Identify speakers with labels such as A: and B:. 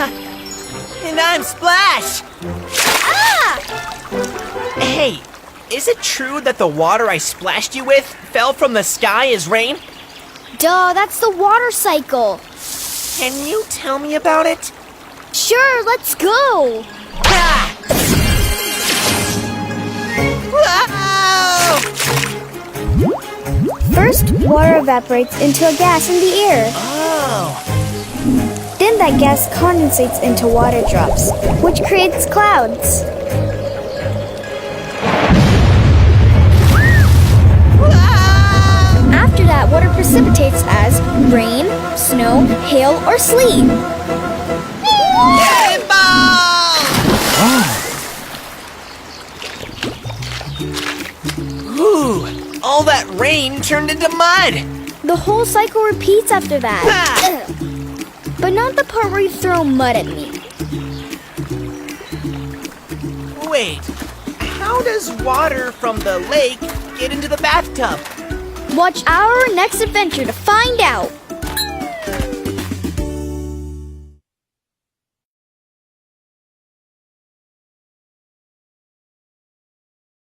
A: And I'm Splash!
B: Ah!
A: Hey, is it true that the water I splashed you with fell from the sky as rain?
B: Duh, that's the water cycle.
A: Can you tell me about it?
B: Sure, let's go.
A: Ha! Whoa!
B: First, water evaporates into a gas in the air.
A: Oh,
B: Then that gas condensates into water drops, which creates clouds.
A: whoa!
B: After that, water precipitates as rain, snow, hail, or sleet.
A: Cannonball! Ooh, all that rain turned into mud.
B: The whole cycle repeats after that.
A: Ha!
B: Ugh. But not the part where you throw mud at me.
A: Wait, how does water from the lake get into the bathtub?
B: Watch our next adventure to find out.